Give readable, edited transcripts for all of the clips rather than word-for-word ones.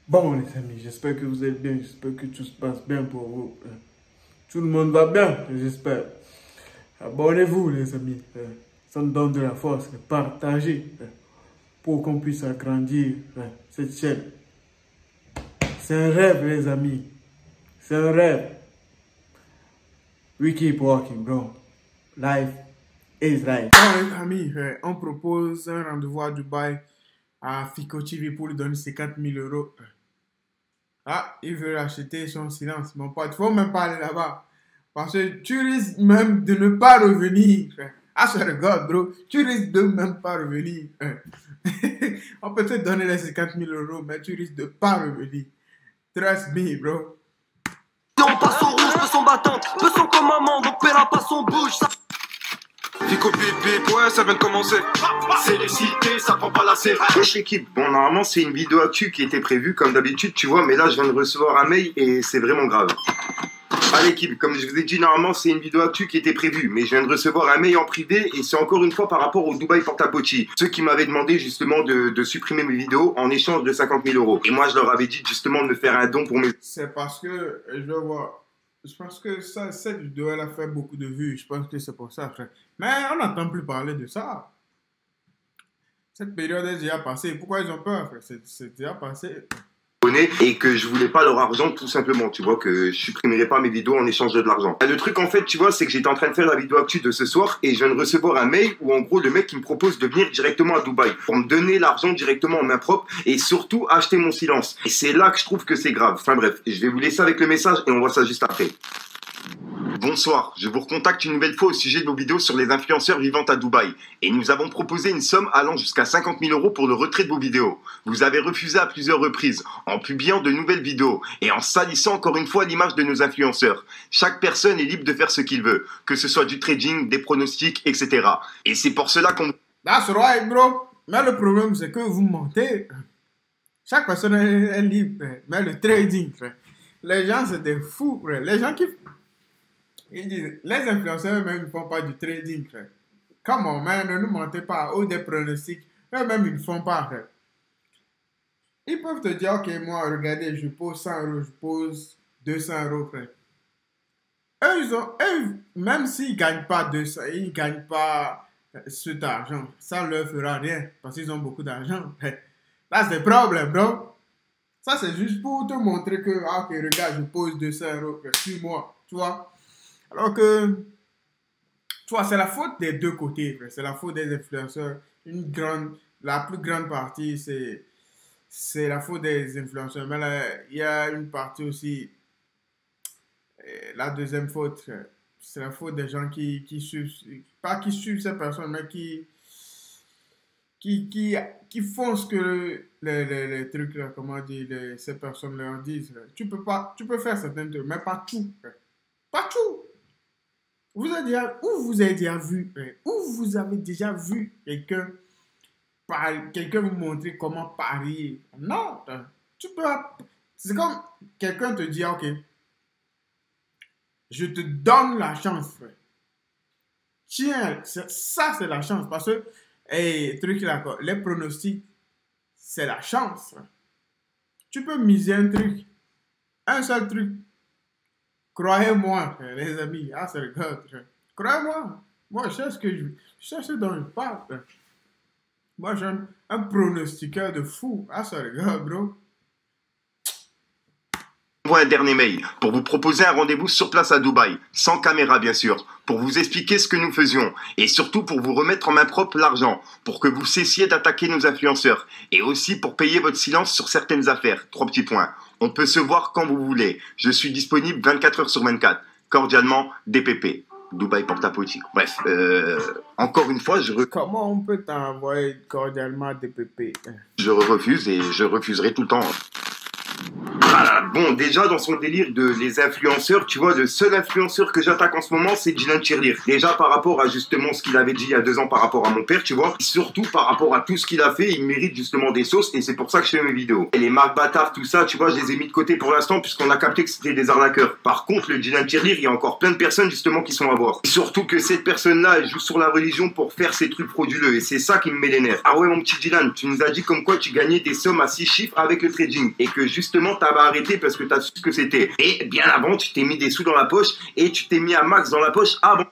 Bon, les amis, j'espère que vous êtes bien, j'espère que tout se passe bien pour vous. Tout le monde va bien, j'espère. Abonnez-vous, les amis. Ça nous donne de la force. Partagez pour qu'on puisse agrandir cette chaîne. C'est un rêve, les amis. C'est un rêve. We keep walking, bro. Life is life. Bon, les amis, on propose un rendez-vous à Dubaï à Fico TV pour lui donner ses 4 000 euros. Ah, il veut acheter son silence, mon pote. Faut même pas aller là-bas. Parce que tu risques même de ne pas revenir. Ah, je regarde, bro. Tu risques de même pas revenir. On peut te donner les 50 000 euros, mais tu risques de pas revenir. Trust me, bro. On passe son rouge, peu son battant, peu son comme maman, donc paiera pas son bouge. Fico bip ouais, ça vient de commencer. C'est les cités, ça prend pas la série. Wesh l'équipe, bon normalement c'est une vidéo actu qui était prévue comme d'habitude tu vois, mais là je viens de recevoir un mail et c'est vraiment grave. Ah l'équipe, comme je vous ai dit normalement c'est une vidéo actu qui était prévue, mais je viens de recevoir un mail en privé et c'est encore une fois par rapport au Dubaï Porta-Potty. Ceux qui m'avaient demandé justement de supprimer mes vidéos en échange de 50 000 euros. Et moi je leur avais dit justement de me faire un don pour mes... C'est parce que, je vois, je pense que cette vidéo, elle a fait beaucoup de vues. Je pense que c'est pour ça, frère. Mais on n'entend plus parler de ça. Cette période est déjà passée. Pourquoi ils ont peur, frère? C'est déjà passé. Et que je voulais pas leur argent tout simplement, tu vois, que je supprimerais pas mes vidéos en échange de l'argent. Le truc en fait, tu vois, c'est que j'étais en train de faire la vidéo actu de ce soir et je viens de recevoir un mail où en gros le mec il me propose de venir directement à Dubaï pour me donner l'argent directement en main propre et surtout acheter mon silence. Et c'est là que je trouve que c'est grave. Enfin bref, je vais vous laisser avec le message et on voit ça juste après. Bonsoir, je vous recontacte une nouvelle fois au sujet de vos vidéos sur les influenceurs vivant à Dubaï. Et nous avons proposé une somme allant jusqu'à 50 000 euros pour le retrait de vos vidéos. Vous avez refusé à plusieurs reprises, en publiant de nouvelles vidéos et en salissant encore une fois l'image de nos influenceurs. Chaque personne est libre de faire ce qu'il veut, que ce soit du trading, des pronostics, etc. Et c'est pour cela qu'on... That's right, bro. Mais le problème, c'est que vous mentez. Chaque personne est libre, frère. Mais le trading, frère. Les gens, c'est des fous, frère. Les gens qui... Ils disent, les influenceurs même ne font pas du trading, frère. Comment, man, ne nous mentez pas. Ou des pronostics. Eux-mêmes, ils ne font pas, frère. Ils peuvent te dire, ok, moi, regardez, je pose 100 euros, je pose 200 euros, frère. Eux, même s'ils ne gagnent pas 200, ils ne gagnent pas cet argent. Ça ne leur fera rien. Parce qu'ils ont beaucoup d'argent. Là, c'est le problème, bro. Ça, c'est juste pour te montrer que, ah, ok, regarde, je pose 200 euros, frère, suis-moi, tu vois. Alors que, tu vois, c'est la faute des deux côtés, frère. C'est la faute des influenceurs. La plus grande partie, c'est la faute des influenceurs. Mais là, il y a une partie aussi, la deuxième faute, c'est la faute des gens qui suivent, pas qui suivent ces personnes, mais qui font ce que les trucs, là, comment dire, ces personnes leur disent. Tu peux faire certains trucs, mais pas tout. Pas tout. Où vous avez déjà vu, où vous avez déjà vu quelqu'un vous montrer comment parier? Non, tu peux, c'est comme quelqu'un te dit, ok, je te donne la chance, frère. Tiens, ça c'est la chance, parce que, truc là, les pronostics, c'est la chance, frère. Tu peux miser un truc, un seul truc. Croyez-moi, les amis, ah, c'est le gars, croyez-moi, moi, je sais ce dont je parle. Moi, j'aime un pronostiqueur de fou. Ah, c'est le gars, bro. Envoie un dernier mail pour vous proposer un rendez-vous sur place à Dubaï, sans caméra bien sûr, pour vous expliquer ce que nous faisions et surtout pour vous remettre en main propre l'argent, pour que vous cessiez d'attaquer nos influenceurs et aussi pour payer votre silence sur certaines affaires. 3 petits points. On peut se voir quand vous voulez. Je suis disponible 24 heures sur 24. Cordialement, DPP. Dubaï Porta-Potty. Bref, encore une fois, Comment on peut t'envoyer cordialement DPP? Je refuse et je refuserai tout le temps. Bon, déjà, dans son délire de les influenceurs, tu vois, le seul influenceur que j'attaque en ce moment, c'est Dylan Tirlir. Déjà, par rapport à justement ce qu'il avait dit il y a 2 ans par rapport à mon père, tu vois. Surtout par rapport à tout ce qu'il a fait, il mérite justement des sauces et c'est pour ça que je fais mes vidéos. Et les marques bâtards, tout ça, tu vois, je les ai mis de côté pour l'instant puisqu'on a capté que c'était des arnaqueurs. Par contre, le Dylan Tirlir, il y a encore plein de personnes justement qui sont à voir. Et surtout que cette personne-là, elle joue sur la religion pour faire ses trucs frauduleux et c'est ça qui me met les nerfs. Ah ouais, mon petit Dylan, tu nous as dit comme quoi tu gagnais des sommes à 6 chiffres avec le trading et que justement t'avais arrêté parce que t'as su ce que c'était. Et bien avant, tu t'es mis des sous dans la poche et tu t'es mis à max dans la poche avant.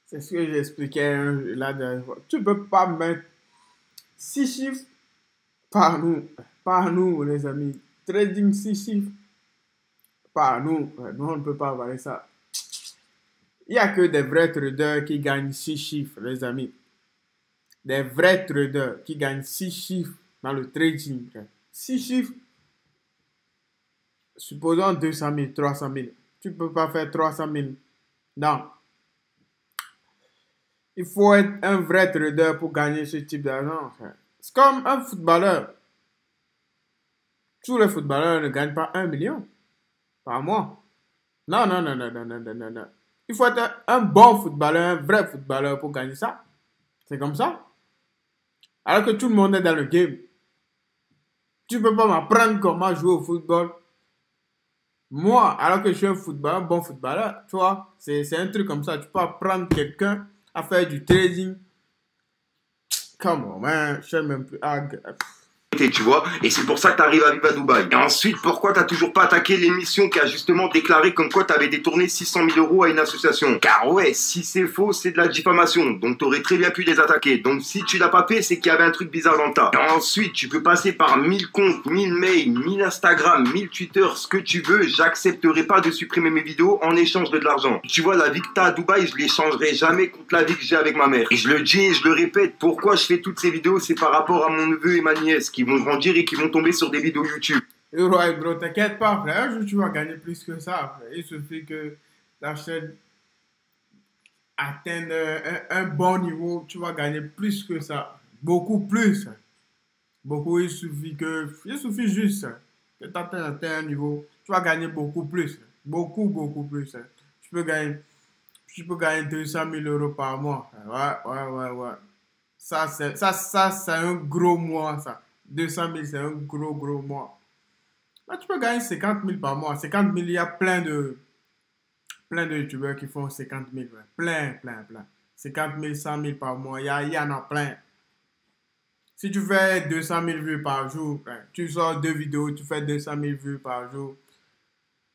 C'est ce que j'expliquais la dernière fois. Tu peux pas mettre 6 chiffres par nous les amis. Trading 6 chiffres par nous. Nous on ne peut pas avaler ça. Il n'y a que des vrais traders qui gagnent 6 chiffres les amis. Des vrais traders qui gagnent 6 chiffres dans le trading. 6 chiffres. Supposons 200 000, 300 000. Tu ne peux pas faire 300 000. Non. Il faut être un vrai trader pour gagner ce type d'argent. C'est comme un footballeur. Tous les footballeurs ne gagnent pas 1 million par mois. Non. Il faut être un bon footballeur, un vrai footballeur pour gagner ça. C'est comme ça. Alors que tout le monde est dans le game. Tu ne peux pas m'apprendre comment jouer au football. Moi, alors que je suis un footballeur, un bon footballeur, tu vois, c'est un truc comme ça. Tu peux apprendre quelqu'un à faire du trading. Come on, man. Je sais même plus. Tu vois, et c'est pour ça que t'arrives à vivre à Dubaï. Et ensuite, pourquoi t'as toujours pas attaqué l'émission qui a justement déclaré comme quoi t'avais détourné 600 000 € à une association? Car ouais, si c'est faux, c'est de la diffamation, donc t'aurais très bien pu les attaquer. Donc si tu l'as pas fait, c'est qu'il y avait un truc bizarre dans le tas. Et ensuite, tu peux passer par 1000 comptes, 1000 mails, 1000 Instagram, 1000 Twitter, ce que tu veux, j'accepterai pas de supprimer mes vidéos en échange de l'argent. Tu vois, la vie que t'as à Dubaï, je l'échangerai jamais contre la vie que j'ai avec ma mère. Et je le dis et je le répète, pourquoi je fais toutes ces vidéos, c'est par rapport à mon neveu et ma nièce qui vont grandir et qui vont tomber sur des vidéos YouTube. Ouais, bro, t'inquiète pas, frère. Un jour, tu vas gagner plus que ça, frère. Il suffit que la chaîne atteigne un bon niveau. Tu vas gagner plus que ça. Beaucoup plus. Beaucoup, il suffit juste que tu atteignes un niveau. Tu vas gagner beaucoup plus. Beaucoup plus. Tu peux gagner 200 000 € par mois. Ouais. Ça, c'est un gros mois, ça. 200 000, c'est un gros mois. Là, tu peux gagner 50 000 par mois. 50 000, il y a plein de youtubeurs qui font 50 000. Ouais. Plein. 50 000, 100 000 par mois. Il y en a plein. Si tu fais 200 000 vues par jour, tu sors 2 vidéos, tu fais 200 000 vues par jour.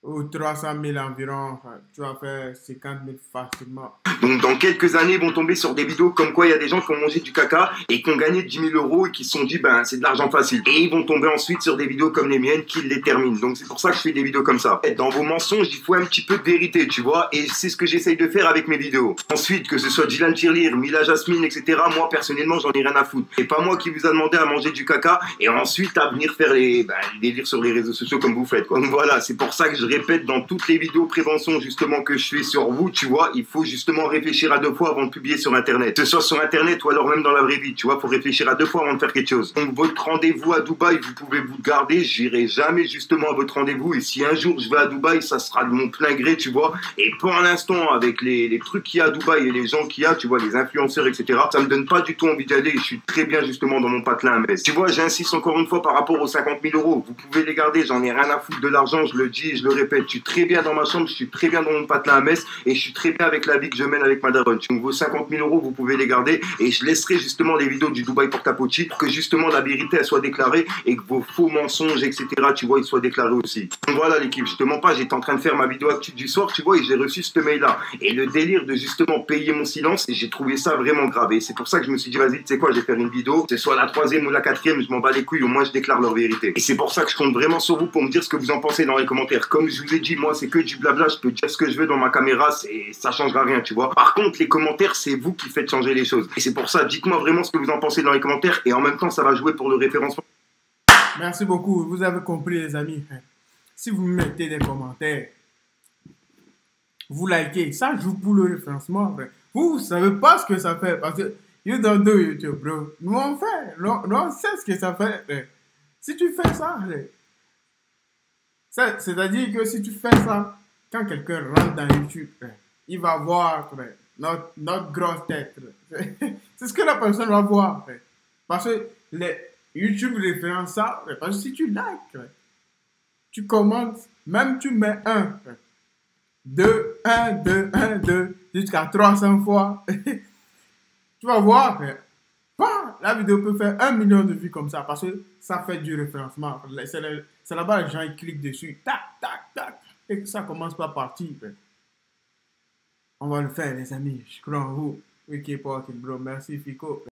Ou 300 000 environ, tu vas faire 50 000 facilement. Donc dans quelques années, ils vont tomber sur des vidéos comme quoi il y a des gens qui ont mangé du caca et qui ont gagné 10 000 € et qui se sont dit ben c'est de l'argent facile. Et ils vont tomber ensuite sur des vidéos comme les miennes qui les terminent. Donc c'est pour ça que je fais des vidéos comme ça. Et dans vos mensonges, il faut un petit peu de vérité, tu vois. Et c'est ce que j'essaye de faire avec mes vidéos. Ensuite, que ce soit Dylan Tirlir, Mila Jasmine, etc. Moi personnellement, j'en ai rien à foutre. Et pas moi qui vous a demandé à manger du caca et ensuite à venir faire les délires sur les réseaux sociaux comme vous faites, quoi. Donc voilà, c'est pour ça que je répète dans toutes les vidéos prévention justement que je fais sur vous, tu vois, il faut justement réfléchir à 2 fois avant de publier sur internet, que ce soit sur internet ou alors même dans la vraie vie, tu vois, faut réfléchir à 2 fois avant de faire quelque chose. Donc votre rendez-vous à Dubaï, vous pouvez vous le garder, j'irai jamais justement à votre rendez-vous et si un jour je vais à Dubaï, ça sera de mon plein gré, tu vois, et pour l'instant avec les trucs qu'il y a à Dubaï et les gens qu'il y a, tu vois, les influenceurs, etc., ça me donne pas du tout envie d'y aller et je suis très bien justement dans mon patelin à Metz. Tu vois, j'insiste encore une fois par rapport aux 50 000 €, vous pouvez les garder, j'en ai rien à foutre de l'argent, je le dis et je le répète, je suis très bien dans ma chambre, je suis très bien dans mon patelin à Metz et je suis très bien avec la vie que je mène avec ma daronne. Donc vos 50 000 €, vous pouvez les garder et je laisserai justement les vidéos du Dubaï Porta-Potty pour que justement la vérité elle soit déclarée et que vos faux mensonges, etc., tu vois, ils soient déclarés aussi. Donc voilà l'équipe, je te mens pas, j'étais en train de faire ma vidéo actu du soir, tu vois, et j'ai reçu ce mail-là. Et le délire de justement payer mon silence, et j'ai trouvé ça vraiment grave. Et c'est pour ça que je me suis dit, vas-y, tu sais quoi, je vais faire une vidéo, que ce soit la 3e ou la 4e, je m'en bats les couilles, au moins je déclare leur vérité. Et c'est pour ça que je compte vraiment sur vous pour me dire ce que vous en pensez dans les commentaires. Comme je vous ai dit, moi c'est que du blabla, je peux dire ce que je veux dans ma caméra, ça changera rien, tu vois. Par contre, les commentaires, c'est vous qui faites changer les choses. Et c'est pour ça, dites-moi vraiment ce que vous en pensez dans les commentaires, et en même temps, ça va jouer pour le référencement. Merci beaucoup, vous avez compris les amis. Si vous mettez des commentaires, vous likez, ça joue pour le référencement. Vous savez pas ce que ça fait, parce que you don't do YouTube, bro. Nous on fait, nous on sait ce que ça fait. Si tu fais ça, C'est-à-dire que si tu fais ça, quand quelqu'un rentre dans YouTube, il va voir notre grosse tête. C'est ce que la personne va voir. Parce que les YouTube référence ça. Parce que si tu likes, tu commentes, même tu mets 1, 2, 1, 2, 1, 2, jusqu'à 300 fois. Tu vas voir, la vidéo peut faire 1 million de vues comme ça parce que ça fait du référencement. C'est là-bas les gens ils cliquent dessus, tac, tac, tac, et que ça commence par partir. On va le faire, les amis. Je crois en vous. Ok, bro. Merci, Fico.